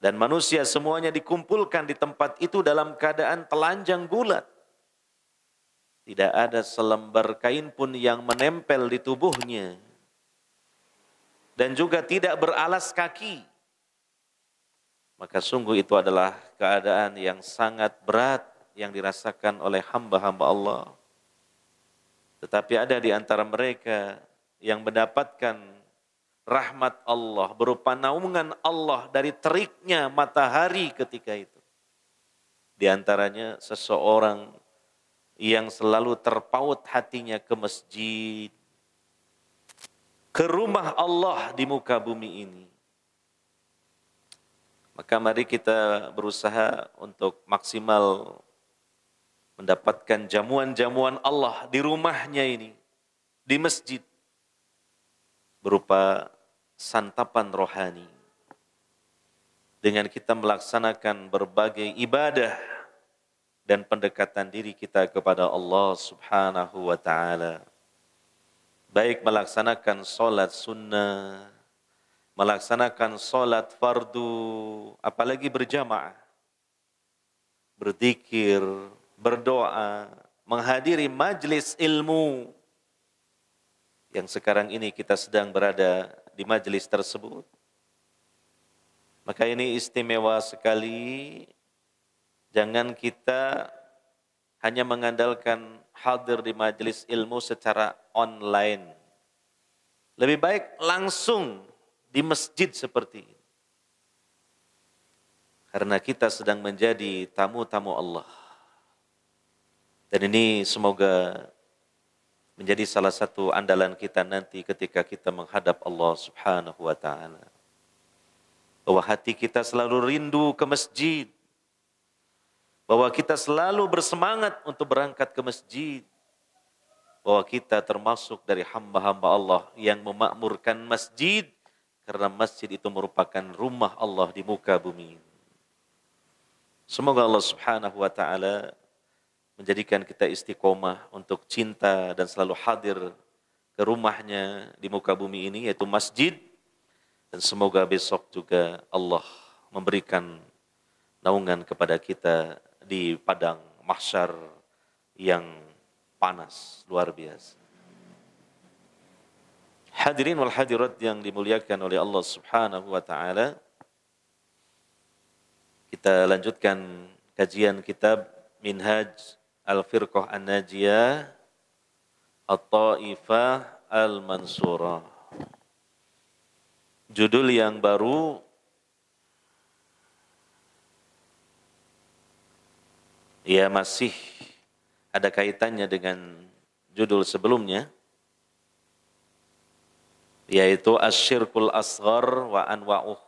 Dan manusia semuanya dikumpulkan di tempat itu dalam keadaan telanjang bulat. Tidak ada selembar kain pun yang menempel di tubuhnya. Dan juga tidak beralas kaki. Maka sungguh itu adalah keadaan yang sangat berat yang dirasakan oleh hamba-hamba Allah. Tetapi ada di antara mereka yang mendapatkan rahmat Allah berupa naungan Allah dari teriknya matahari ketika itu. Di antaranya seseorang yang selalu terpaut hatinya ke masjid, ke rumah Allah di muka bumi ini. Maka mari kita berusaha untuk maksimal mendapatkan jamuan-jamuan Allah di rumahnya ini, di masjid, berupa santapan rohani. Dengan kita melaksanakan berbagai ibadah dan pendekatan diri kita kepada Allah Subhanahu wa ta'ala. Baik melaksanakan sholat sunnah, melaksanakan sholat fardu, apalagi berjamaah, berzikir, berdoa, menghadiri majlis ilmu, yang sekarang ini kita sedang berada di majlis tersebut. Maka ini istimewa sekali. Jangan kita hanya mengandalkan hadir di majlis ilmu secara online. Lebih baik langsung di masjid seperti ini. Karena kita sedang menjadi tamu-tamu Allah. Dan ini semoga menjadi salah satu andalan kita nanti ketika kita menghadap Allah Subhanahu wa ta'ala. Bahwa hati kita selalu rindu ke masjid. Bahwa kita selalu bersemangat untuk berangkat ke masjid. Bahwa kita termasuk dari hamba-hamba Allah yang memakmurkan masjid. Karena masjid itu merupakan rumah Allah di muka bumi. Semoga Allah Subhanahu wa ta'ala menjadikan kita istiqomah untuk cinta dan selalu hadir ke rumahnya di muka bumi ini, yaitu masjid. Dan semoga besok juga Allah memberikan naungan kepada kita di padang mahsyar yang panas, luar biasa. Hadirin wal hadirat yang dimuliakan oleh Allah Subhanahu wa ta'ala. Kita lanjutkan kajian kitab Minhaj Al-Firqah An-Najiyah At-Ta'ifah Al-Mansurah. Judul yang baru ya masih ada kaitannya dengan judul sebelumnya, yaitu Asyirkul Asghar wa Anwa'uh.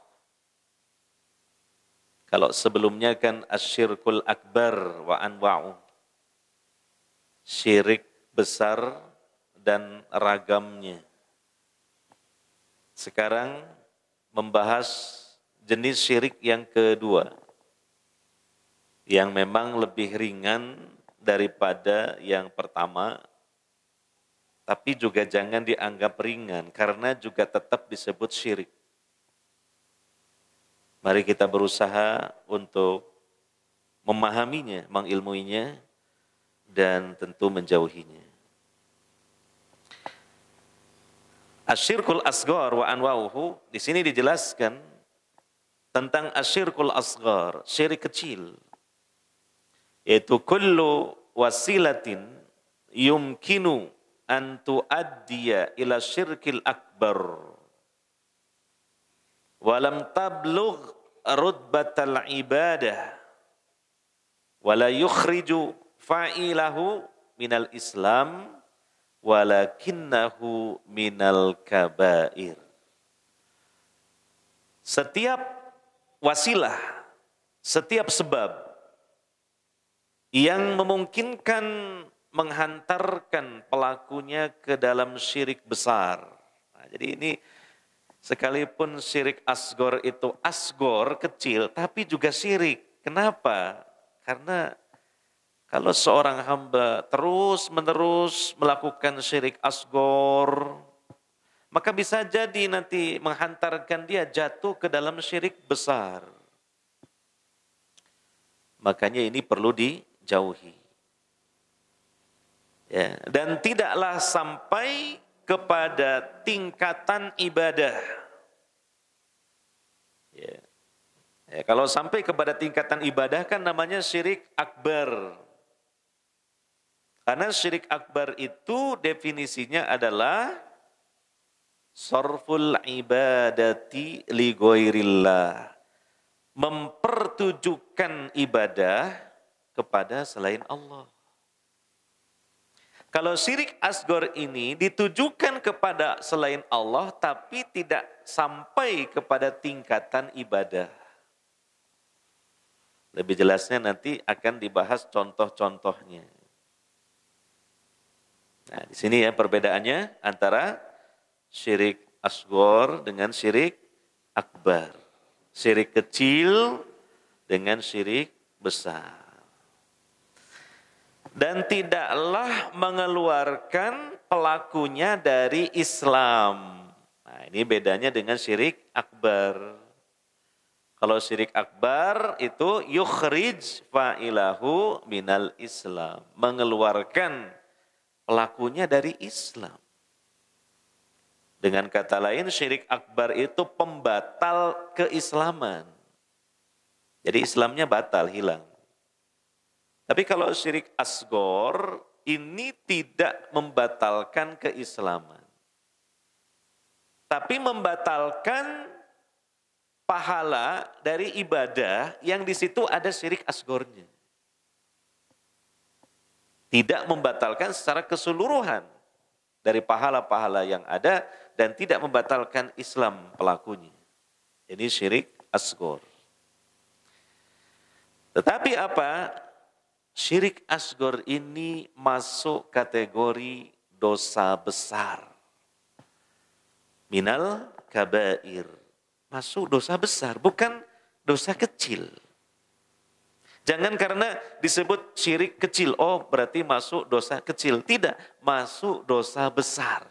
Kalau sebelumnya kan Asyirkul Akbar wa Anwa'uh, syirik besar dan ragamnya. Sekarang membahas jenis syirik yang kedua, yang memang lebih ringan daripada yang pertama, tapi juga jangan dianggap ringan karena juga tetap disebut syirik. Mari kita berusaha untuk memahaminya, mengilmuinya, dan tentu menjauhinya. Asyirkul asghar wa anwa'uhu, di sini dijelaskan tentang asyirkul asghar, syirik kecil, yaitu kullu wasilatin yumkinu an tuaddiya ila syirkil akbar walam tablugh rutbatal ibadah wala yukhriju fa'ilahu minal islam walakinnahu minal kabair. Setiap wasilah, setiap sebab yang memungkinkan menghantarkan pelakunya ke dalam syirik besar. Nah, jadi ini sekalipun syirik asgor itu asgor, kecil, tapi juga syirik. Kenapa? Karena kalau seorang hamba terus-menerus melakukan syirik asgor, maka bisa jadi nanti menghantarkan dia jatuh ke dalam syirik besar. Makanya ini perlu dijauhi. Ya, dan tidaklah sampai kepada tingkatan ibadah. Ya. Ya, kalau sampai kepada tingkatan ibadah kan namanya syirik akbar. Karena syirik akbar itu definisinya adalah sarful ibadati li ghairillah. Mempertujukan ibadah kepada selain Allah. Kalau syirik asghar ini ditujukan kepada selain Allah tapi tidak sampai kepada tingkatan ibadah. Lebih jelasnya nanti akan dibahas contoh-contohnya. Nah, di sini ya perbedaannya antara syirik asghar dengan syirik akbar. Syirik kecil dengan syirik besar. Dan tidaklah mengeluarkan pelakunya dari Islam. Nah, ini bedanya dengan syirik akbar. Kalau syirik akbar itu yukhrij fa'ilahu minal Islam. Mengeluarkan pelakunya dari Islam. Dengan kata lain, syirik akbar itu pembatal keislaman. Jadi Islamnya batal, hilang. Tapi kalau syirik asghar, ini tidak membatalkan keislaman. Tapi membatalkan pahala dari ibadah yang di situ ada syirik asgharnya. Tidak membatalkan secara keseluruhan dari pahala-pahala yang ada dan tidak membatalkan Islam pelakunya. Ini syirik asghar. Tetapi apa? Syirik asghar ini masuk kategori dosa besar. Minal kabair. Masuk dosa besar, bukan dosa kecil. Jangan karena disebut syirik kecil, oh berarti masuk dosa kecil. Tidak, masuk dosa besar.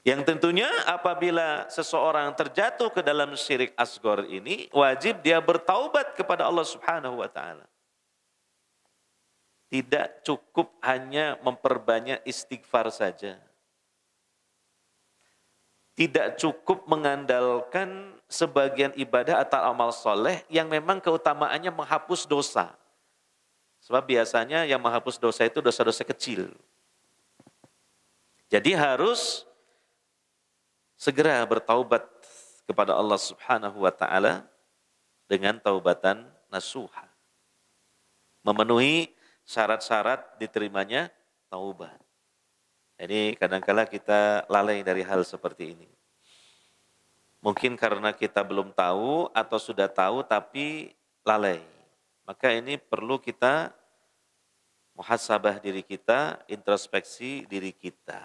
Yang tentunya apabila seseorang terjatuh ke dalam syirik asghar ini, wajib dia bertaubat kepada Allah Subhanahu wa taala. Tidak cukup hanya memperbanyak istighfar saja. Tidak cukup mengandalkan sebagian ibadah atau amal soleh yang memang keutamaannya menghapus dosa. Sebab biasanya yang menghapus dosa itu dosa-dosa kecil. Jadi harus segera bertaubat kepada Allah Subhanahu wa taala dengan taubatan nasuha. Memenuhi syarat-syarat diterimanya taubat. Jadi kadang-kala kita lalai dari hal seperti ini. Mungkin karena kita belum tahu atau sudah tahu tapi lalai. Maka ini perlu kita muhasabah diri kita, introspeksi diri kita.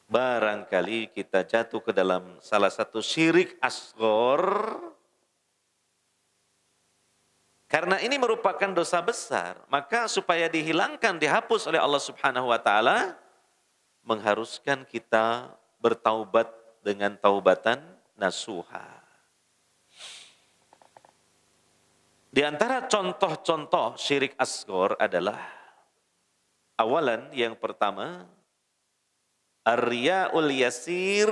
Barangkali kita jatuh ke dalam salah satu syirik asghar. Karena ini merupakan dosa besar, maka supaya dihilangkan, dihapus oleh Allah Subhanahu wa taala, mengharuskan kita bertaubat dengan taubatan nasuha. Di antara contoh-contoh syirik asghar adalah awalan yang pertama ar-riya'ul yasir,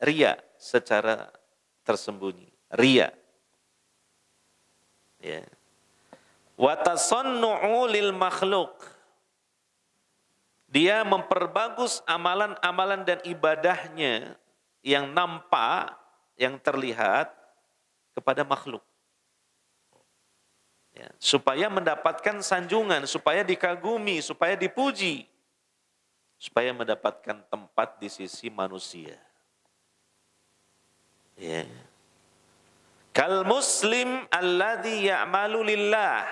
riya secara tersembunyi, riya. Ya. Wa tasannu'u lil makhluk. Dia memperbagus amalan-amalan dan ibadahnya yang nampak, yang terlihat kepada makhluk. Ya, supaya mendapatkan sanjungan, supaya dikagumi, supaya dipuji, supaya mendapatkan tempat di sisi manusia. Ya. Kal muslim alladhi ya'malu lillah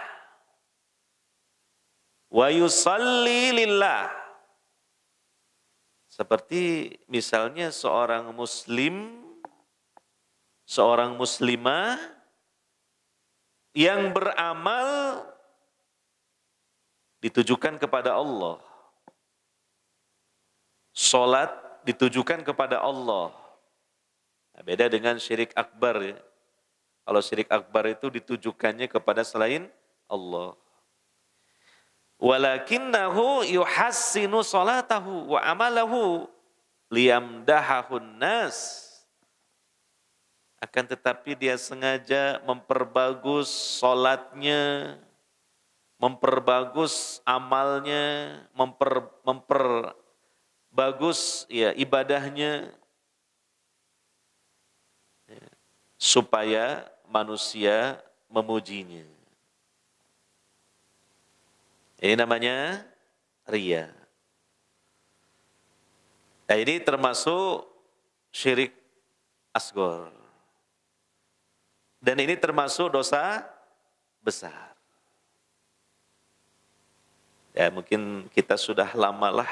wa yusalli lillah. Seperti misalnya seorang muslim, seorang muslimah yang beramal ditujukan kepada Allah. Salat ditujukan kepada Allah. Nah, beda dengan syirik akbar ya. Kalau syirik akbar itu ditujukannya kepada selain Allah. Walakinnahu yuhassinu salatahu wa amalahu liyamdahahun nas. Akan tetapi dia sengaja memperbagus salatnya, memperbagus amalnya, memperbagus ya ibadahnya, ya, supaya manusia memujinya. Ini namanya riya. Nah, ini termasuk syirik asghar. Dan ini termasuk dosa besar. Ya, mungkin kita sudah lamalah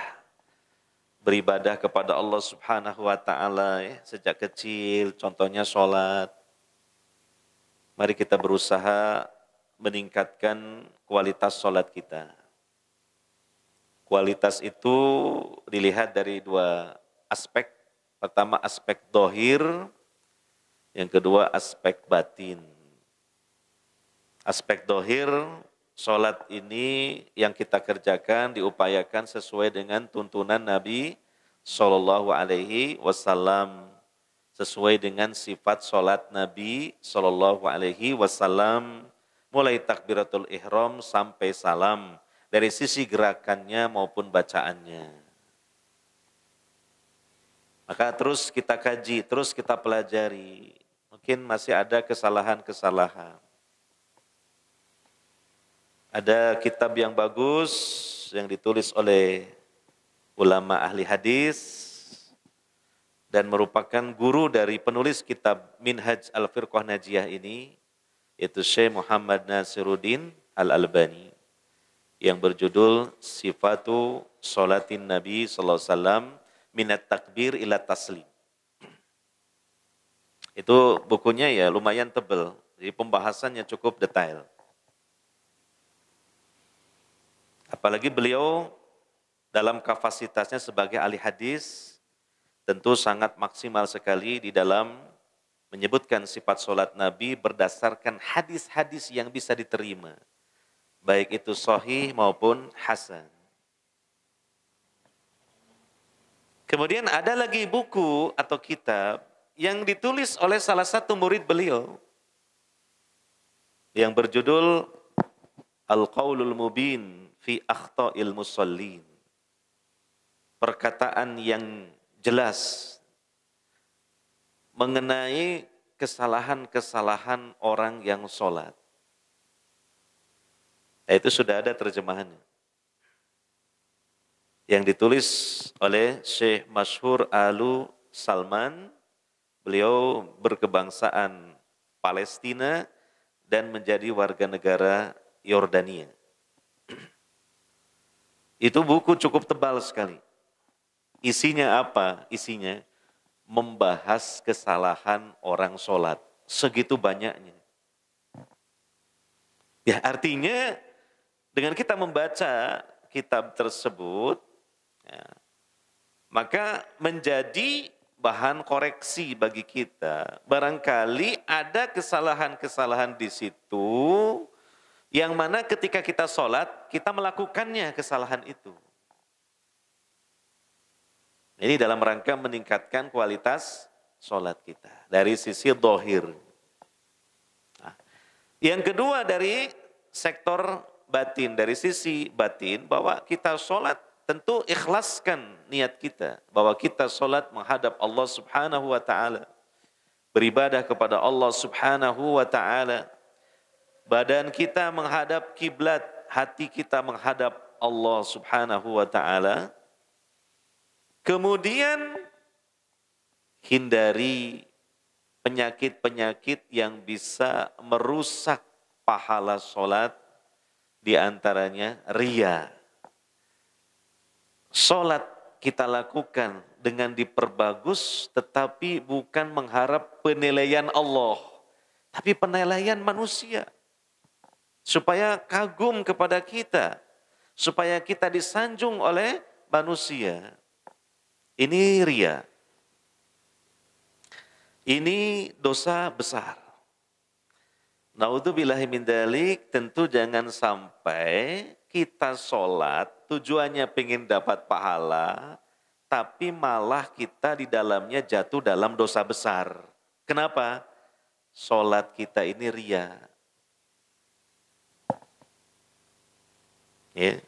beribadah kepada Allah Subhanahu wa taala ya, sejak kecil, contohnya sholat. Mari kita berusaha meningkatkan kualitas sholat kita. Kualitas itu dilihat dari dua aspek. Pertama aspek dohir, yang kedua aspek batin. Aspek dohir, sholat ini yang kita kerjakan, diupayakan sesuai dengan tuntunan Nabi Sallallahu Alaihi Wasallam. Sesuai dengan sifat sholat Nabi Sallallahu Alaihi Wasallam, mulai takbiratul ihram sampai salam, dari sisi gerakannya maupun bacaannya. Maka terus kita kaji, terus kita pelajari. Mungkin masih ada kesalahan-kesalahan. Ada kitab yang bagus yang ditulis oleh ulama ahli hadis dan merupakan guru dari penulis kitab Minhaj Al-Firqah Najiyah ini, yaitu Syekh Muhammad Nasiruddin Al-Albani, yang berjudul Sifatu Sholatin Nabi sallallahu alaihi wasallam minat takbir ila taslim. Itu bukunya ya lumayan tebal, jadi pembahasannya cukup detail. Apalagi beliau dalam kapasitasnya sebagai ahli hadis tentu sangat maksimal sekali di dalam menyebutkan sifat sholat Nabi berdasarkan hadis-hadis yang bisa diterima, baik itu sahih maupun hasan. Kemudian ada lagi buku atau kitab yang ditulis oleh salah satu murid beliau yang berjudul Al-Qaulul Mubin fi Akhta'il Musallin. Perkataan yang jelas mengenai kesalahan-kesalahan orang yang sholat. Itu sudah ada terjemahannya. Yang ditulis oleh Syekh Masyhur Alu Salman. Beliau berkebangsaan Palestina dan menjadi warga negara Yordania. Itu buku cukup tebal sekali. Isinya apa? Isinya membahas kesalahan orang sholat. Segitu banyaknya. Ya, artinya dengan kita membaca kitab tersebut, ya, maka menjadi bahan koreksi bagi kita. Barangkali ada kesalahan-kesalahan di situ yang mana ketika kita sholat, kita melakukannya kesalahan itu. Ini dalam rangka meningkatkan kualitas sholat kita dari sisi dohir. Nah, yang kedua dari sektor batin, dari sisi batin bahwa kita sholat tentu ikhlaskan niat kita bahwa kita sholat menghadap Allah Subhanahu wa taala. Beribadah kepada Allah Subhanahu wa taala. Badan kita menghadap kiblat, hati kita menghadap Allah Subhanahu wa taala. Kemudian hindari penyakit-penyakit yang bisa merusak pahala sholat, di antaranya riya. Sholat kita lakukan dengan diperbagus, tetapi bukan mengharap penilaian Allah, tapi penilaian manusia. Supaya kagum kepada kita, supaya kita disanjung oleh manusia. Ini riya. Ini dosa besar. Naudzubillahi min dzalik, tentu jangan sampai kita sholat tujuannya pengen dapat pahala, tapi malah kita di dalamnya jatuh dalam dosa besar. Kenapa? Sholat kita ini ria. Ya.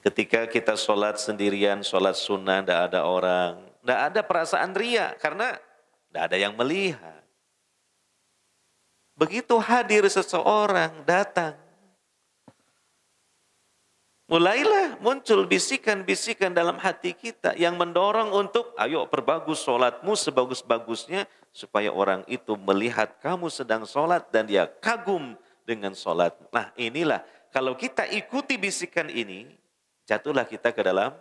Ketika kita sholat sendirian, sholat sunnah, tidak ada orang, tidak ada perasaan ria, karena tidak ada yang melihat. Begitu hadir seseorang datang, mulailah muncul bisikan-bisikan dalam hati kita yang mendorong untuk, ayo perbagus sholatmu sebagus-bagusnya, supaya orang itu melihat kamu sedang sholat dan dia kagum dengan sholatmu. Nah inilah, kalau kita ikuti bisikan ini, jatuhlah kita ke dalam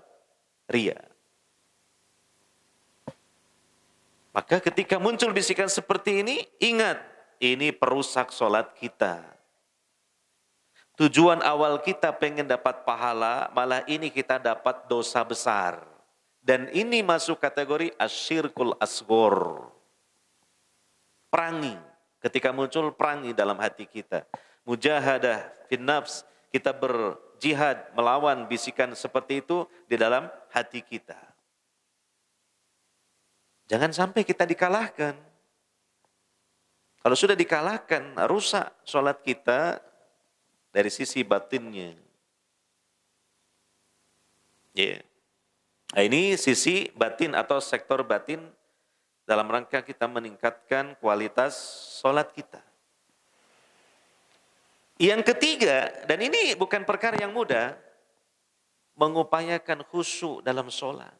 ria. Maka ketika muncul bisikan seperti ini, ingat, ini perusak sholat kita. Tujuan awal kita pengen dapat pahala, malah ini kita dapat dosa besar. Dan ini masuk kategori asyirkul asghor. Perangi, ketika muncul perangi dalam hati kita. Mujahadah fin nafs, kita berjihad melawan bisikan seperti itu di dalam hati kita. Jangan sampai kita dikalahkan. Kalau sudah dikalahkan, rusak sholat kita dari sisi batinnya. Yeah. Nah, ini sisi batin atau sektor batin dalam rangka kita meningkatkan kualitas sholat kita. Yang ketiga, dan ini bukan perkara yang mudah, mengupayakan khusyuk dalam sholat.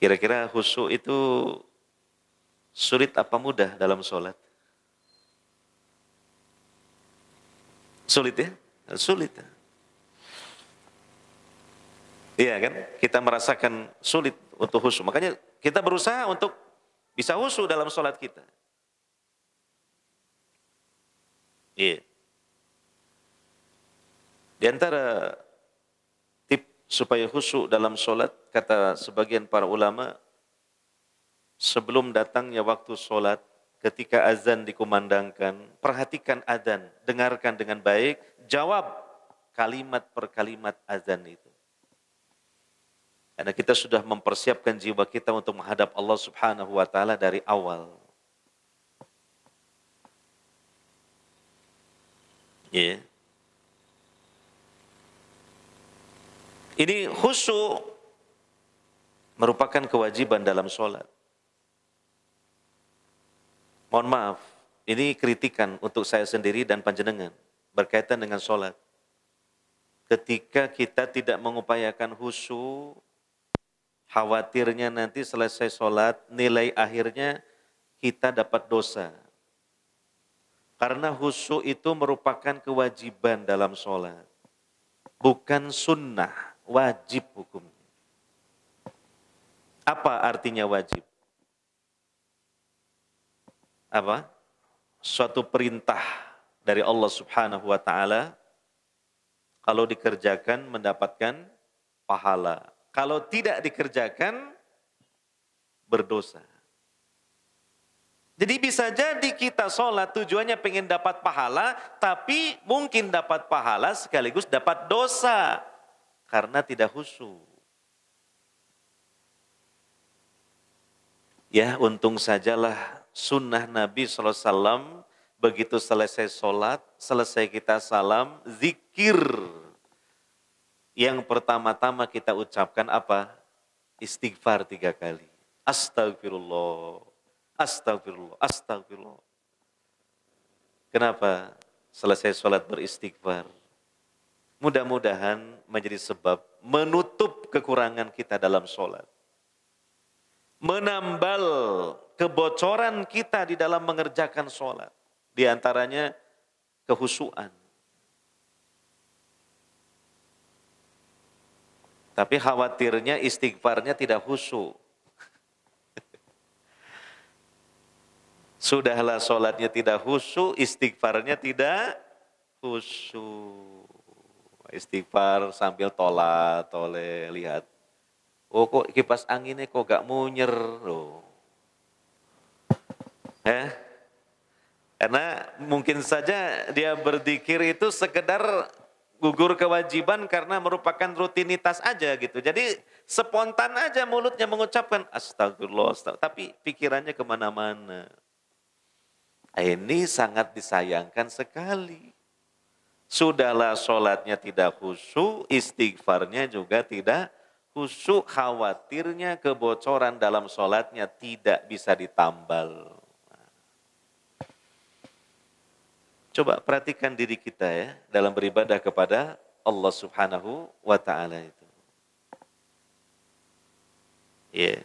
Kira-kira khusyuk itu sulit apa mudah dalam sholat? Sulit ya? Sulit. Iya kan? Kita merasakan sulit untuk khusyuk. Makanya kita berusaha untuk bisa khusyuk dalam sholat kita. Iya. Di antara supaya khusyuk dalam sholat, kata sebagian para ulama, sebelum datangnya waktu sholat, ketika azan dikumandangkan, perhatikan azan, dengarkan dengan baik, jawab kalimat per kalimat azan itu. Karena kita sudah mempersiapkan jiwa kita untuk menghadap Allah Subhanahu wa Ta'ala dari awal. Ya. Yeah. Ini khusyuk merupakan kewajiban dalam sholat. Mohon maaf, ini kritikan untuk saya sendiri dan panjenengan berkaitan dengan sholat. Ketika kita tidak mengupayakan khusyuk, khawatirnya nanti selesai sholat, nilai akhirnya kita dapat dosa. Karena khusyuk itu merupakan kewajiban dalam sholat. Bukan sunnah, wajib hukumnya. Apa artinya wajib? Apa? Suatu perintah dari Allah Subhanahu wa Ta'ala, kalau dikerjakan mendapatkan pahala. Kalau tidak dikerjakan, berdosa. Jadi bisa jadi kita sholat tujuannya pengen dapat pahala, tapi mungkin dapat pahala sekaligus dapat dosa. Karena tidak khusyuk. Ya untung sajalah sunnah Nabi SAW, begitu selesai sholat, selesai kita salam, zikir. Yang pertama-tama kita ucapkan apa? Istighfar 3 kali. Astagfirullah, astagfirullah, astagfirullah. Kenapa selesai sholat beristighfar? Mudah-mudahan menjadi sebab menutup kekurangan kita dalam sholat. Menambal kebocoran kita di dalam mengerjakan sholat. Di antaranya kehusuan. Tapi khawatirnya istighfarnya tidak khusyuk. Sudahlah sholatnya tidak khusyuk, istighfarnya tidak khusyuk. Istighfar sambil tole, lihat. Oh kok kipas anginnya kok gak munyer loh. Ya. Karena mungkin saja dia berzikir itu sekedar gugur kewajiban karena merupakan rutinitas aja gitu. Jadi spontan aja mulutnya mengucapkan astagfirullah, tapi pikirannya kemana-mana. Ini sangat disayangkan sekali. Sudahlah sholatnya tidak khusyuk, istighfarnya juga tidak khusyuk, khawatirnya kebocoran dalam sholatnya tidak bisa ditambal. Coba perhatikan diri kita ya dalam beribadah kepada Allah Subhanahu wa Ta'ala itu. Ya.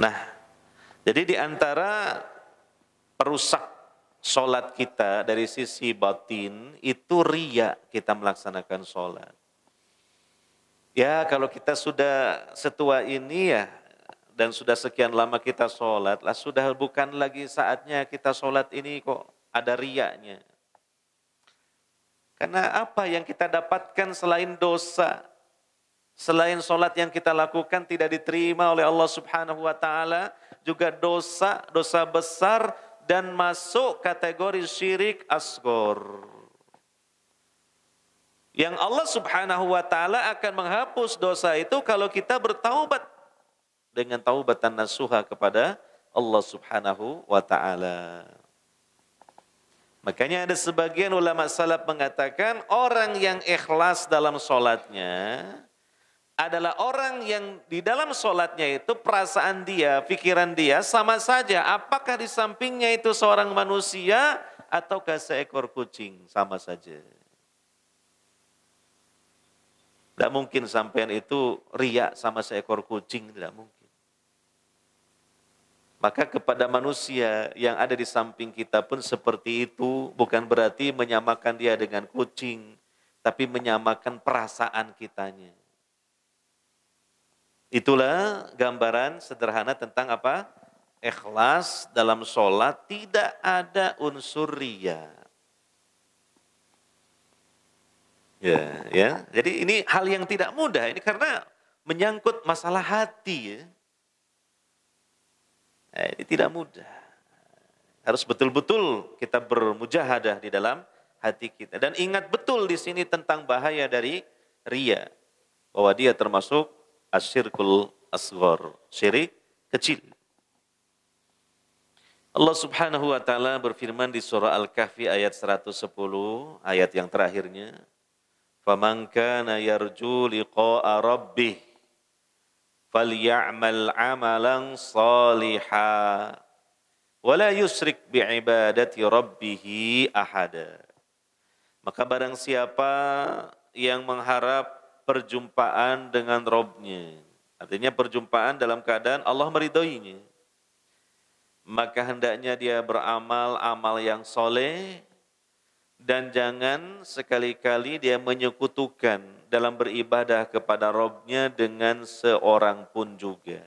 Nah, jadi di antara perusak sholat kita dari sisi batin itu riya kita melaksanakan sholat. Ya kalau kita sudah setua ini ya dan sudah sekian lama kita sholat, lah sudah bukan lagi saatnya kita sholat ini kok ada riyanya. Karena apa yang kita dapatkan selain dosa, selain sholat yang kita lakukan tidak diterima oleh Allah Subhanahu wa Ta'ala, juga dosa besar dan masuk kategori syirik asghar. Yang Allah Subhanahu wa Ta'ala akan menghapus dosa itu kalau kita bertaubat dengan taubatan nasuha kepada Allah Subhanahu wa Ta'ala. Makanya ada sebagian ulama salaf mengatakan orang yang ikhlas dalam sholatnya adalah orang yang di dalam sholatnya itu perasaan dia, pikiran dia sama saja. Apakah di sampingnya itu seorang manusia ataukah seekor kucing, sama saja. Tidak mungkin sampean itu riya sama seekor kucing, tidak mungkin. Maka kepada manusia yang ada di samping kita pun seperti itu, bukan berarti menyamakan dia dengan kucing, tapi menyamakan perasaan kitanya. Itulah gambaran sederhana tentang apa? Ikhlas dalam sholat tidak ada unsur riya. Ya. Jadi ini hal yang tidak mudah ini karena menyangkut masalah hati ya. Ini tidak mudah. Harus betul-betul kita bermujahadah di dalam hati kita. Dan ingat betul di sini tentang bahaya dari riya. Bahwa dia termasuk asyirkul asghar, syirik kecil. Allah Subhanahu wa Ta'ala berfirman di surah Al-Kahfi ayat 110, ayat yang terakhirnya. فَمَنْ كَانَ يَرْجُو لِقَاءَ رَبِّهِ فَلْيَعْمَلْ عَمَلًا صَالِحًا وَلَا يُشْرِكْ بِعِبَادَةِ رَبِّهِ أَحَدًا. Maka barang siapa yang mengharap perjumpaan dengan Rabb-Nya, artinya perjumpaan dalam keadaan Allah meridhoinya, maka hendaknya dia beramal amal yang soleh dan jangan sekali-kali dia menyekutukan dalam beribadah kepada Rabb-Nya dengan seorang pun juga.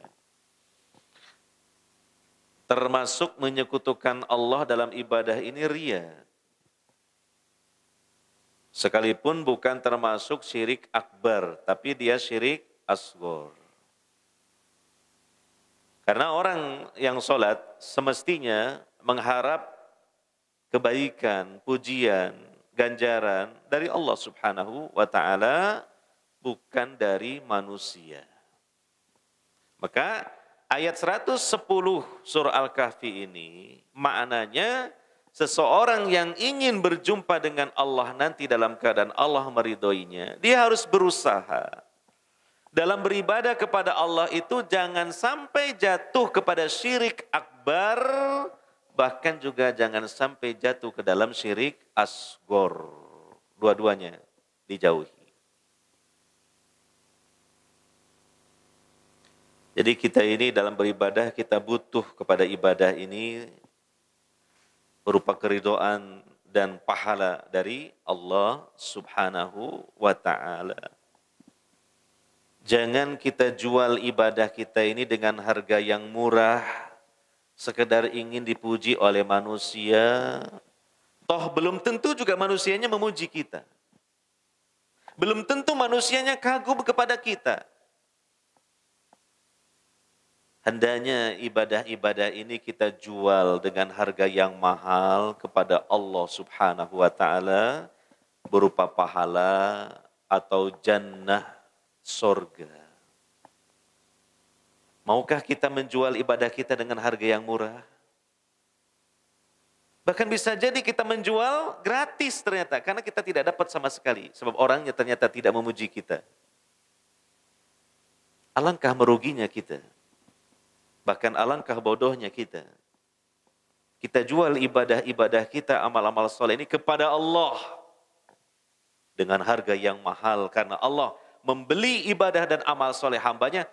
Termasuk menyekutukan Allah dalam ibadah ini riya. Sekalipun bukan termasuk syirik akbar, tapi dia syirik asghar. Karena orang yang sholat semestinya mengharap kebaikan, pujian, ganjaran dari Allah Subhanahu wa Ta'ala, bukan dari manusia. Maka ayat 110 surah Al-Kahfi ini maknanya seseorang yang ingin berjumpa dengan Allah nanti dalam keadaan Allah meridhoinya, dia harus berusaha. Dalam beribadah kepada Allah itu jangan sampai jatuh kepada syirik akbar, bahkan juga jangan sampai jatuh ke dalam syirik asghar. Dua-duanya dijauhi. Jadi kita ini dalam beribadah kita butuh kepada ibadah ini berupa keridhaan dan pahala dari Allah Subhanahu wa Ta'ala. Jangan kita jual ibadah kita ini dengan harga yang murah, sekedar ingin dipuji oleh manusia. Toh belum tentu juga manusianya memuji kita. Belum tentu manusianya kagum kepada kita. Hendaknya ibadah-ibadah ini kita jual dengan harga yang mahal kepada Allah Subhanahu wa taala berupa pahala atau jannah sorga. Maukah kita menjual ibadah kita dengan harga yang murah? Bahkan bisa jadi kita menjual gratis ternyata karena kita tidak dapat sama sekali sebab orangnya ternyata tidak memuji kita. Alangkah meruginya kita. Bahkan alangkah bodohnya kita. Kita jual ibadah-ibadah kita, amal-amal soleh ini kepada Allah. Dengan harga yang mahal. Karena Allah membeli ibadah dan amal soleh hambanya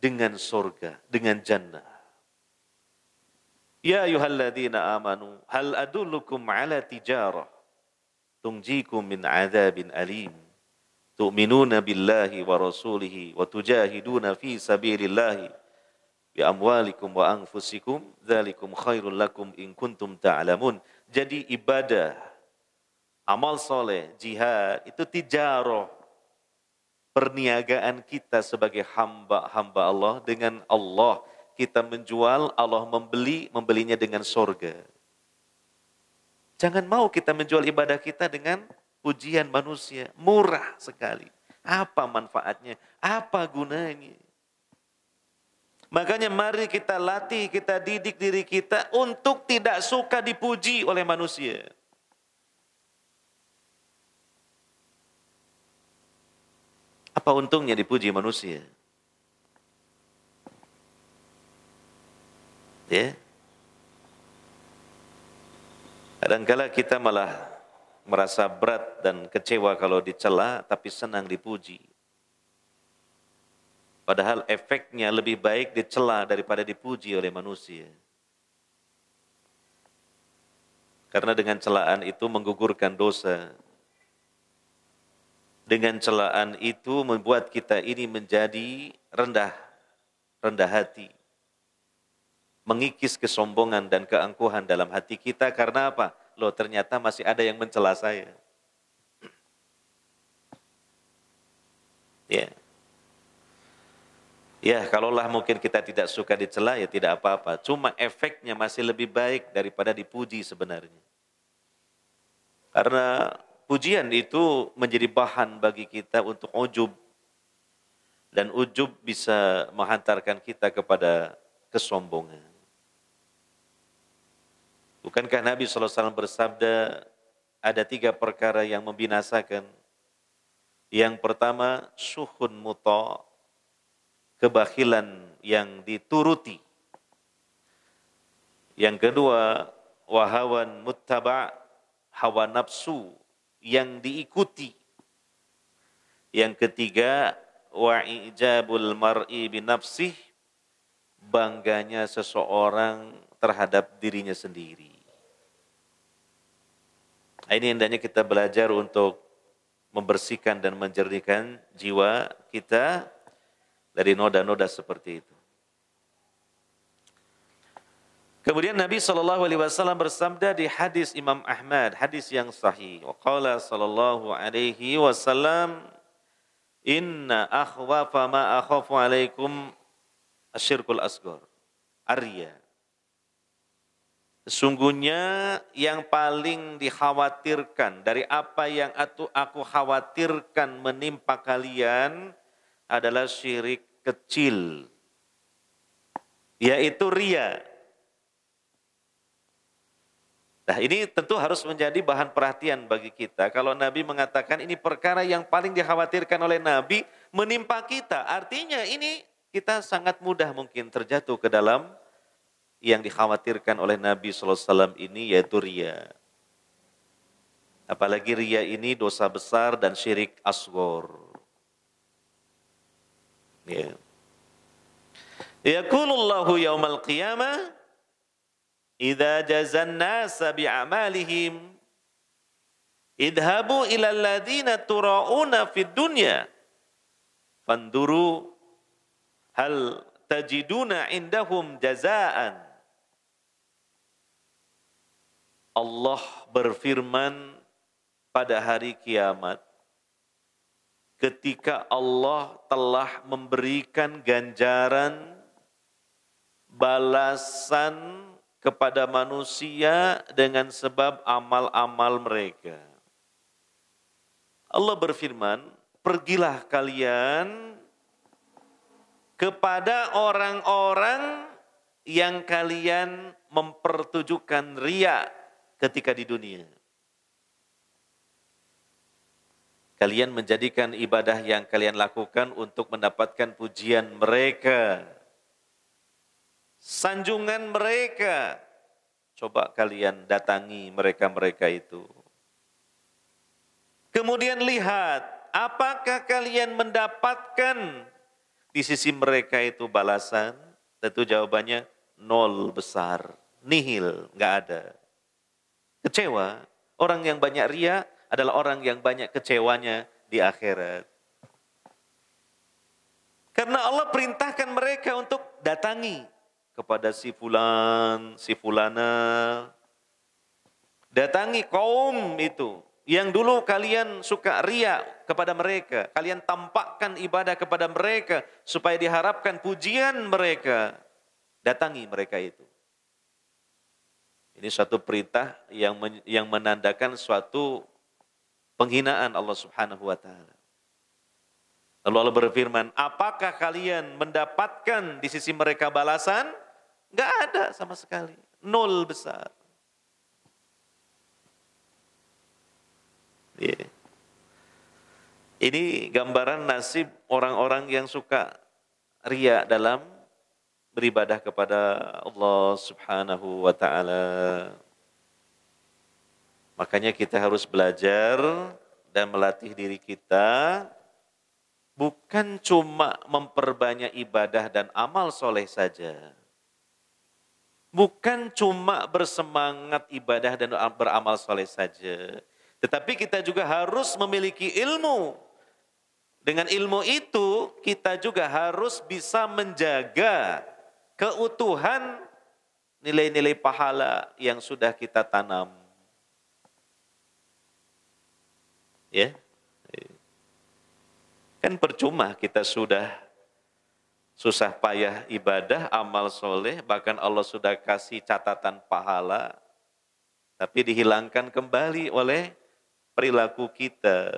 dengan surga, dengan jannah. Ya ayyuhalladzina amanu, hal adullukum ala tijarah. Tungjikum min azabin alim. Tu'minuna billahi wa rasulihi wa tujahiduna fi sabilillahi. Bi amwalikum wa anfusikum dzalikum khairul lakum in kuntum ta'lamun. Jadi ibadah, amal soleh, jihad itu tijarah, perniagaan kita sebagai hamba-hamba Allah dengan Allah. Kita menjual, Allah membelinya dengan surga. Jangan mau kita menjual ibadah kita dengan pujian manusia, murah sekali. Apa manfaatnya? Apa gunanya? Makanya mari kita latih, kita didik diri kita untuk tidak suka dipuji oleh manusia. Apa untungnya dipuji manusia? Ya. Kadang-kala kita malah merasa berat dan kecewa kalau dicela, tapi senang dipuji. Padahal efeknya lebih baik dicela daripada dipuji oleh manusia. Karena dengan celaan itu menggugurkan dosa. Dengan celaan itu membuat kita ini menjadi rendah hati. Mengikis kesombongan dan keangkuhan dalam hati kita karena apa? Loh ternyata masih ada yang mencela saya. Ya. Ya, kalaulah mungkin kita tidak suka dicela ya tidak apa-apa. Cuma efeknya masih lebih baik daripada dipuji sebenarnya. Karena pujian itu menjadi bahan bagi kita untuk ujub. Dan ujub bisa menghantarkan kita kepada kesombongan. Bukankah Nabi SAW bersabda, ada 3 perkara yang membinasakan. Yang pertama, syuhun muta', kebakhilan yang dituruti. Yang kedua, wahawan muttaba', hawa nafsu yang diikuti. Yang ketiga, wa'ijabul mar'i binafsih, bangganya seseorang terhadap dirinya sendiri. Ini hendaknya kita belajar untuk membersihkan dan menjernihkan jiwa kita dari noda-noda seperti itu. Kemudian Nabi SAW bersabda di hadis Imam Ahmad, hadis yang sahih. Wa qala sallallahu alaihi wasallam, inna akhwafa ma akhafu alaikum asyirkul asghar, arya. Sesungguhnya yang paling dikhawatirkan dari apa yang aku khawatirkan menimpa kalian adalah syirik kecil, yaitu riya. Nah ini tentu harus menjadi bahan perhatian bagi kita. Kalau Nabi mengatakan ini perkara yang paling dikhawatirkan oleh Nabi menimpa kita, artinya ini kita sangat mudah mungkin terjatuh ke dalam yang dikhawatirkan oleh Nabi SAW ini, yaitu riya. Apalagi riya ini dosa besar dan syirik asghar. Ya. Yaqulullahu yaumal qiyamah idza jazan nasa bi'amalihim idhabu ila alladziina turauna fid dunya fanduru hal tajiduna indahum jazaan. Allah berfirman pada hari kiamat ketika Allah telah memberikan ganjaran balasan kepada manusia dengan sebab amal-amal mereka. Allah berfirman, pergilah kalian kepada orang-orang yang kalian mempertujukan riya ketika di dunia. Kalian menjadikan ibadah yang kalian lakukan untuk mendapatkan pujian mereka, sanjungan mereka. Coba kalian datangi mereka-mereka itu. Kemudian lihat, apakah kalian mendapatkan di sisi mereka itu balasan? Tentu jawabannya nol besar, nihil, nggak ada. Kecewa, orang yang banyak riya adalah orang yang banyak kecewanya di akhirat. Karena Allah perintahkan mereka untuk datangi kepada si fulan, si fulana. Datangi kaum itu. Yang dulu kalian suka riya kepada mereka. Kalian tampakkan ibadah kepada mereka supaya diharapkan pujian mereka. Datangi mereka itu. Ini suatu perintah yang menandakan suatu penghinaan Allah Subhanahu wa taala. Lalu Allah berfirman, apakah kalian mendapatkan di sisi mereka balasan? Enggak ada sama sekali. Nol besar. Yeah. Ini gambaran nasib orang-orang yang suka riya dalam beribadah kepada Allah Subhanahu wa taala. Makanya kita harus belajar dan melatih diri kita bukan cuma memperbanyak ibadah dan amal soleh saja. Bukan cuma bersemangat ibadah dan beramal soleh saja. Tetapi kita juga harus memiliki ilmu. Dengan ilmu itu kita juga harus bisa menjaga keutuhan nilai-nilai pahala yang sudah kita tanam. Ya. Kan percuma kita sudah susah payah ibadah, amal soleh, bahkan Allah sudah kasih catatan pahala, tapi dihilangkan kembali oleh perilaku kita.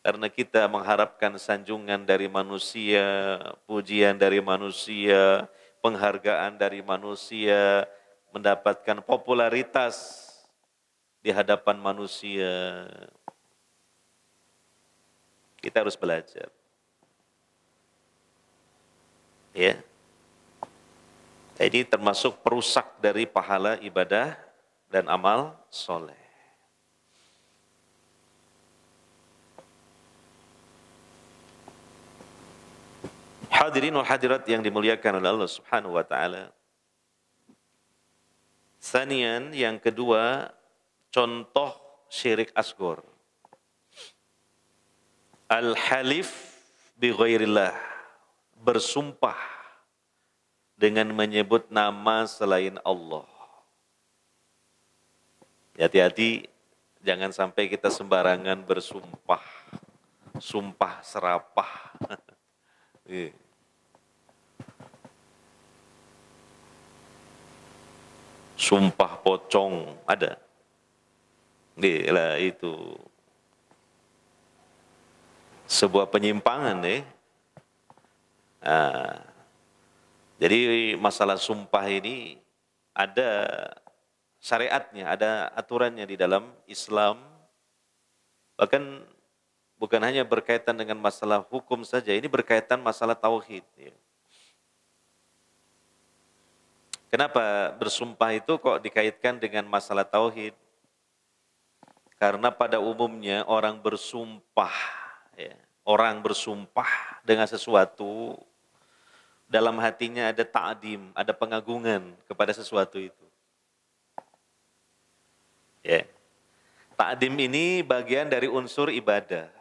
Karena kita mengharapkan sanjungan dari manusia, pujian dari manusia, penghargaan dari manusia, mendapatkan popularitas di hadapan manusia. Kita harus belajar. Ya. Ini termasuk perusak dari pahala ibadah dan amal soleh. Hadirin wal hadirat yang dimuliakan oleh Allah Subhanahu wa taala. Sanian, yang kedua, contoh syirik asghar. Al-halif bi ghairillah, bersumpah dengan menyebut nama selain Allah. Hati-hati, jangan sampai kita sembarangan bersumpah, sumpah serapah. Sumpah pocong ada. Inilah itu sebuah penyimpangan jadi masalah sumpah ini ada syariatnya, ada aturannya di dalam Islam. Bahkan bukan hanya berkaitan dengan masalah hukum saja, ini berkaitan masalah tauhid. Kenapa bersumpah itu kok dikaitkan dengan masalah tauhid? Karena pada umumnya orang bersumpah dengan sesuatu, dalam hatinya ada ta'dim, ada pengagungan kepada sesuatu itu. Ta'dim ini bagian dari unsur ibadah.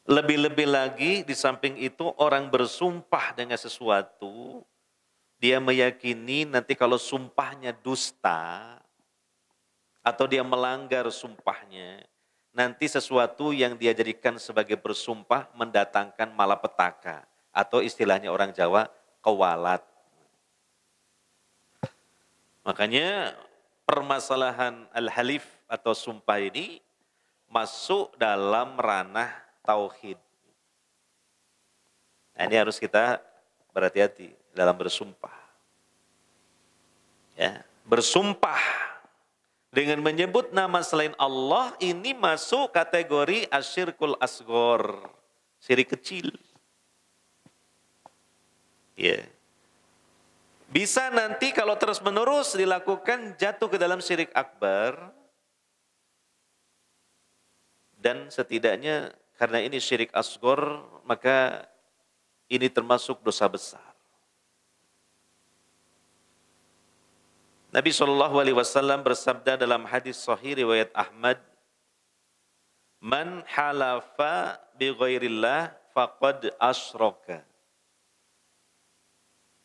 Lebih-lebih lagi di samping itu orang bersumpah dengan sesuatu, dia meyakini nanti kalau sumpahnya dusta atau dia melanggar sumpahnya, nanti sesuatu yang dia jadikan sebagai bersumpah mendatangkan malapetaka, Atau istilahnya orang Jawa, kewalat. Makanya permasalahan al-halif atau sumpah ini masuk dalam ranah tauhid. Nah, ini harus kita berhati-hati dalam bersumpah. Ya, bersumpah dengan menyebut nama selain Allah ini masuk kategori asyirkul asghar, syirik kecil. Ya. Bisa nanti kalau terus-menerus dilakukan jatuh ke dalam syirik akbar. Dan setidaknya karena ini syirik asghar, maka ini termasuk dosa besar. Nabi SAW bersabda dalam hadis sahih riwayat Ahmad, "Man halafa bi ghairillah faqad asyraka."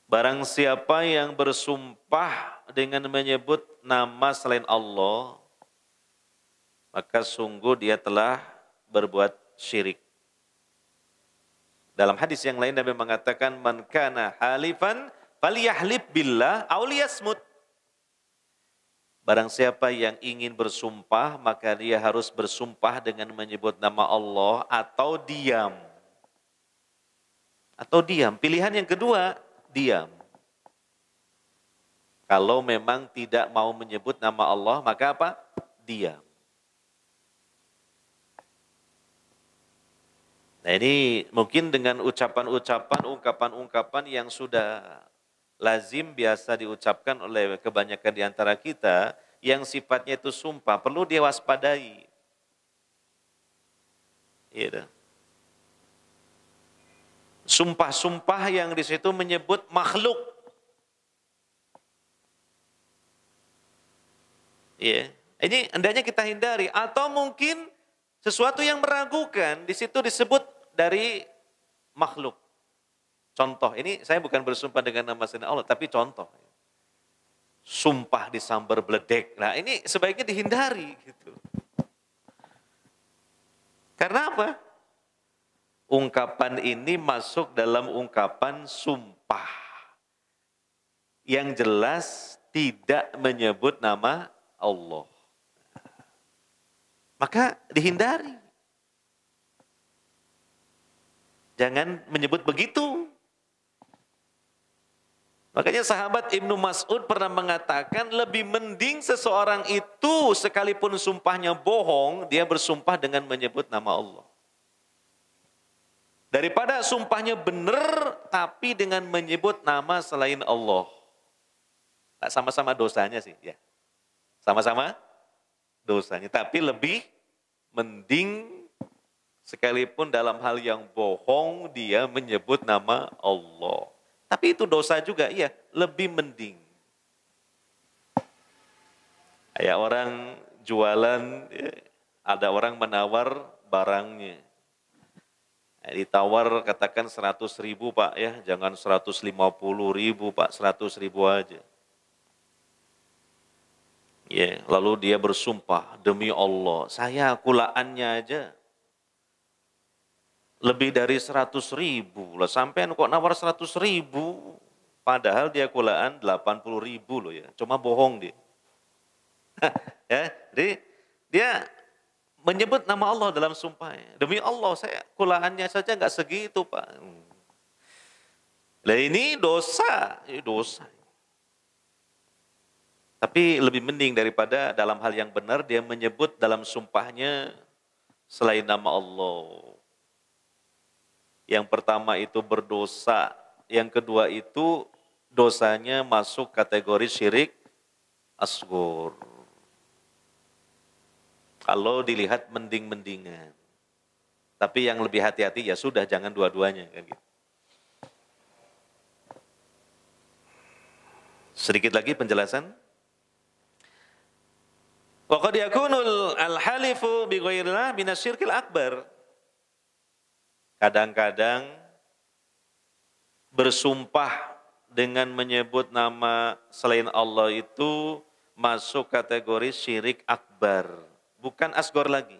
Barang siapa yang bersumpah dengan menyebut nama selain Allah, maka sungguh dia telah berbuat syirik. Dalam hadis yang lain Nabi mengatakan, "Man kana halifan falyahlib billah aw liyasmut." Barang siapa yang ingin bersumpah, maka dia harus bersumpah dengan menyebut nama Allah atau diam. Atau diam. Pilihan yang kedua, diam. Kalau memang tidak mau menyebut nama Allah, maka apa? Diam. Nah, ini mungkin dengan ucapan-ucapan, ungkapan-ungkapan yang sudah lazim biasa diucapkan oleh kebanyakan di antara kita yang sifatnya itu sumpah, perlu dia waspadai. Iya. Sumpah-sumpah yang di situ menyebut makhluk. Iya. Ini hendaknya kita hindari, atau mungkin sesuatu yang meragukan di situ disebut dari makhluk. Contoh, ini saya bukan bersumpah dengan nama selain Allah, tapi contoh. Sumpah disambar beledek. Nah, ini sebaiknya dihindari gitu. Karena apa? Ungkapan ini masuk dalam ungkapan sumpah. Yang jelas tidak menyebut nama Allah. Maka dihindari. Jangan menyebut begitu. Makanya sahabat Ibnu Mas'ud pernah mengatakan lebih mending seseorang itu sekalipun sumpahnya bohong, dia bersumpah dengan menyebut nama Allah. Daripada sumpahnya benar tapi dengan menyebut nama selain Allah. Sama-sama dosanya sih, ya. Sama-sama dosanya, tapi lebih mending sekalipun dalam hal yang bohong dia menyebut nama Allah. Tapi itu dosa juga, iya, lebih mending. Kayak orang jualan, ya, ada orang menawar barangnya. Ditawar katakan 100.000 Pak, ya, jangan 150.000 Pak, 100.000 aja. Ya, lalu dia bersumpah, demi Allah, saya kulaannya aja lebih dari 100.000 lah, sampean kok nawar 100.000, padahal dia kulaan 80.000 loh ya, cuma bohong dia. Ya, jadi dia menyebut nama Allah dalam sumpahnya, demi Allah saya kulaannya saja nggak segitu Pak. Lah ini dosa, ini dosa. Tapi lebih mending daripada dalam hal yang benar dia menyebut dalam sumpahnya selain nama Allah. Yang pertama itu berdosa, yang kedua itu dosanya masuk kategori syirik asghar. Kalau dilihat mending-mendingan. Tapi yang lebih hati-hati ya sudah, jangan dua-duanya kan gitu. Sedikit lagi penjelasan. Wa qad yakunul al-halifu bi ghairillah minasyirkil akbar. Kadang-kadang bersumpah dengan menyebut nama selain Allah itu masuk kategori syirik akbar, bukan asghar lagi.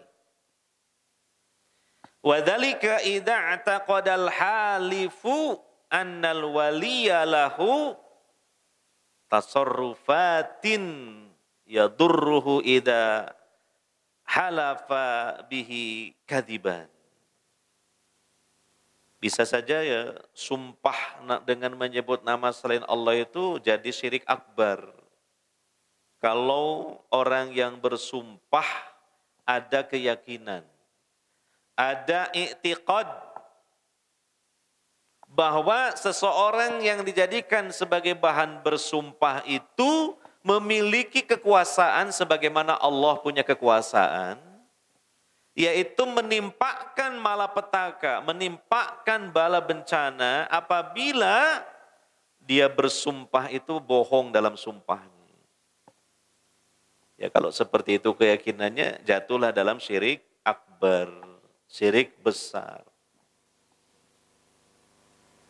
Wa dzalika idza i'taqadal halifu annal waliya lahu tasarrufatin yadurruhu idza halafa bihi kadziban. Bisa saja ya sumpah dengan menyebut nama selain Allah itu jadi syirik akbar. Kalau orang yang bersumpah ada keyakinan, ada i'tiqad bahwa seseorang yang dijadikan sebagai bahan bersumpah itu memiliki kekuasaan sebagaimana Allah punya kekuasaan, yaitu menimpakan malapetaka, menimpakan bala bencana apabila dia bersumpah itu bohong dalam sumpahnya. Ya kalau seperti itu keyakinannya, jatuhlah dalam syirik akbar, syirik besar.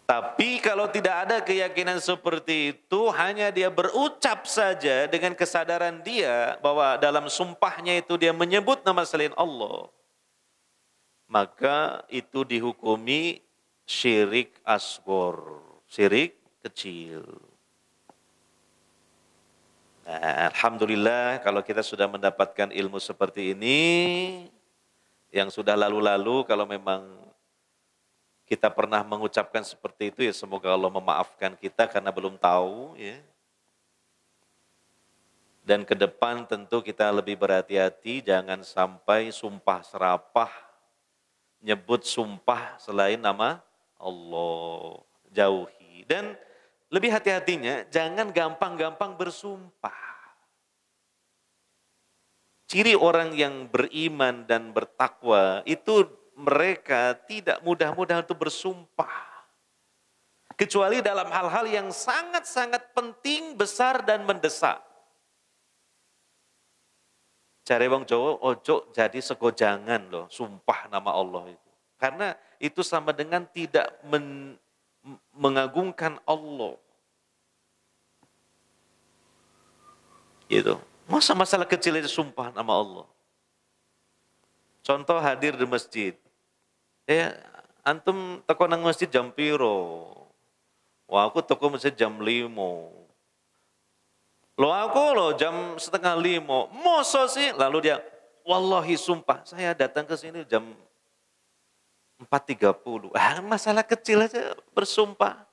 Tapi kalau tidak ada keyakinan seperti itu, hanya dia berucap saja dengan kesadaran dia bahwa dalam sumpahnya itu dia menyebut nama selain Allah, maka itu dihukumi syirik asghar, syirik kecil. Nah, alhamdulillah kalau kita sudah mendapatkan ilmu seperti ini, yang sudah lalu-lalu kalau memang kita pernah mengucapkan seperti itu, ya semoga Allah memaafkan kita karena belum tahu, ya. Dan ke depan tentu kita lebih berhati-hati, jangan sampai sumpah serapah, nyebut sumpah selain nama Allah, jauhi. Dan lebih hati-hatinya, jangan gampang-gampang bersumpah. Ciri orang yang beriman dan bertakwa itu mereka tidak mudah-mudah untuk bersumpah. Kecuali dalam hal-hal yang sangat-sangat penting, besar dan mendesak. Jare wong Jawa, ojo jadi segojangan loh, sumpah nama Allah itu. Karena itu sama dengan tidak mengagungkan Allah. Gitu. Masa masalah kecil itu sumpah nama Allah. Contoh hadir di masjid. Ya, antum teko nang masjid jam piro? Wah, aku teko masjid jam 5. Loh aku loh jam setengah 5. Masa sih? Lalu dia, wallahi sumpah, saya datang ke sini jam 4.30. Masalah kecil aja bersumpah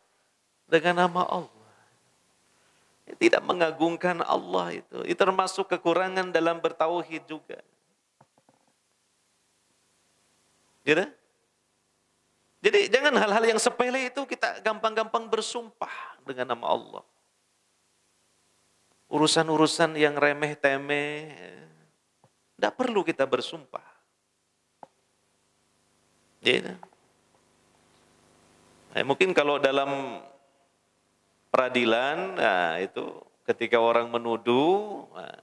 dengan nama Allah. Tidak mengagungkan Allah itu. Itu termasuk kekurangan dalam bertauhid juga. Gitu? Jadi jangan hal-hal yang sepele itu kita gampang-gampang bersumpah dengan nama Allah. Urusan-urusan yang remeh-temeh, tidak perlu kita bersumpah. Gitu. Nah, mungkin kalau dalam peradilan, nah itu ketika orang menuduh, nah,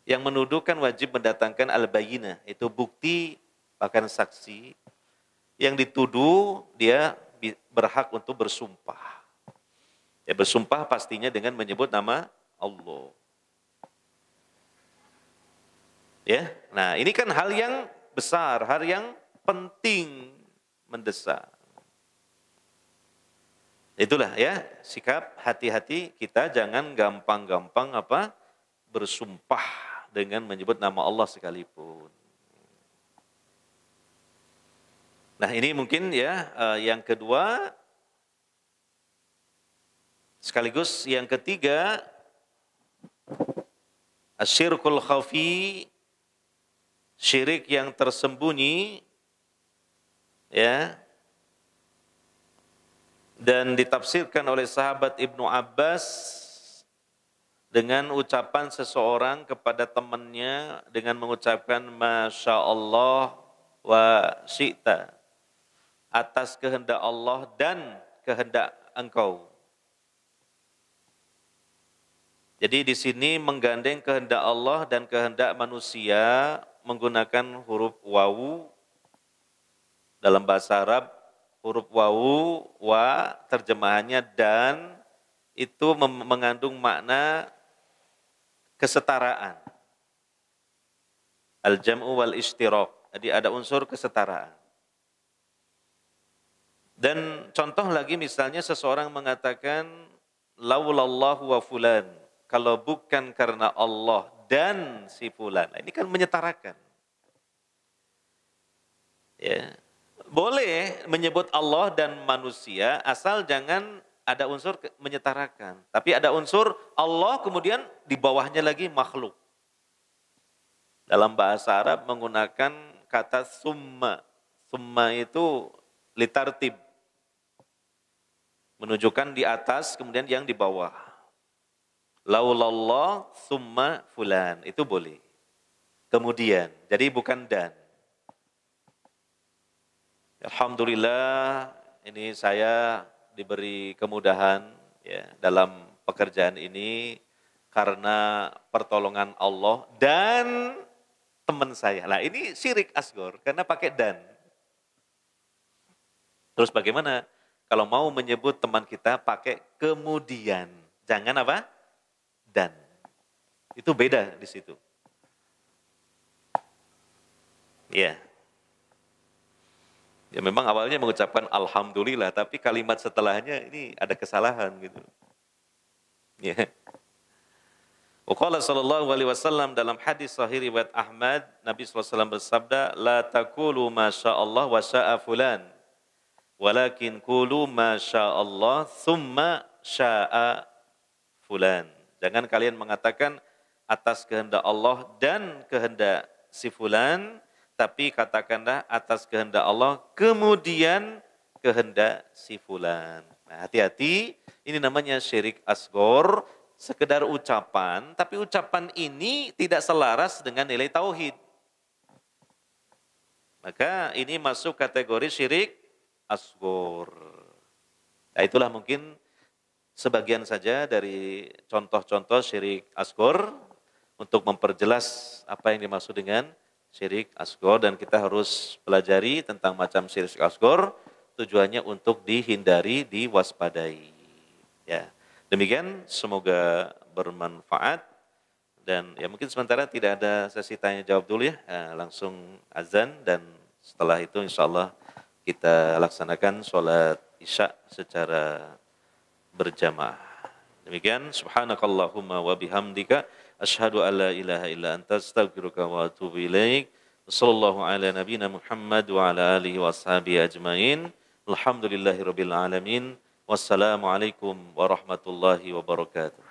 yang menuduh kan wajib mendatangkan al-bayyinah, itu bukti bahkan saksi. Yang dituduh dia berhak untuk bersumpah. Ya bersumpah pastinya dengan menyebut nama Allah. Ya, nah ini kan hal yang besar, hal yang penting, mendesak. Itulah ya, sikap hati-hati kita jangan gampang-gampang bersumpah dengan menyebut nama Allah sekalipun. Nah ini mungkin ya yang kedua, sekaligus yang ketiga, asyirkul khafi, syirik yang tersembunyi, ya, dan ditafsirkan oleh sahabat Ibnu Abbas dengan ucapan seseorang kepada temannya dengan mengucapkan Masya Allah wa syi'ta, atas kehendak Allah dan kehendak engkau. Jadi di sini menggandeng kehendak Allah dan kehendak manusia menggunakan huruf wawu. Dalam bahasa Arab huruf wawu, wa terjemahannya dan, itu mengandung makna kesetaraan. Al-jam'u wal ishtiraq. Jadi ada unsur kesetaraan. Dan contoh lagi misalnya seseorang mengatakan laulallahu wa fulan, kalau bukan karena Allah dan si fulan. Nah, ini kan menyetarakan. Ya. Boleh menyebut Allah dan manusia asal jangan ada unsur menyetarakan. Tapi ada unsur Allah kemudian di bawahnya lagi makhluk. Dalam bahasa Arab menggunakan kata summa. Summa itu litartib. Menunjukkan di atas kemudian yang di bawah. Laulallah summa fulan. Itu boleh. Kemudian. Jadi bukan dan. Alhamdulillah ini saya diberi kemudahan ya dalam pekerjaan ini karena pertolongan Allah dan teman saya. Nah ini syirik asgor karena pakai dan. Terus bagaimana kalau mau menyebut teman kita pakai kemudian? Jangan apa? Dan. Itu beda di situ. Ya. Ya memang awalnya mengucapkan alhamdulillah, tapi kalimat setelahnya ini ada kesalahan gitu. Ya. Waqala sallallahu alaihi wasallam dalam hadis sahih riwayat Ahmad, Nabi sallallahu alaihi wasallam bersabda, "La taqulu ma sya'allah wa sya'a fulan, walakin qulu ma sya'allah tsumma sya'a fulan." Jangan kalian mengatakan atas kehendak Allah dan kehendak si fulan, tapi katakanlah atas kehendak Allah kemudian kehendak si fulan. Nah, hati-hati, ini namanya syirik asgor, sekedar ucapan, tapi ucapan ini tidak selaras dengan nilai tauhid. Maka ini masuk kategori syirik asgor. Nah, itulah mungkin sebagian saja dari contoh-contoh syirik asgor untuk memperjelas apa yang dimaksud dengan syirik asgor, dan kita harus pelajari tentang macam syirik asgor, tujuannya untuk dihindari, diwaspadai. Ya, demikian semoga bermanfaat, dan ya mungkin sementara tidak ada sesi tanya jawab dulu ya, langsung azan dan setelah itu insyaallah kita laksanakan sholat isya secara berjamaah. Demikian, subhanakallahumma wa bihamdika asyhadu an la ilaha illa anta astaghfiruka wa atubu ilaik. Wassallallahu ala nabiyyina Muhammad wa ala alihi washabihi ajmain. Alhamdulillahirabbil alamin. Wassalamu alaikum warahmatullahi wabarakatuh.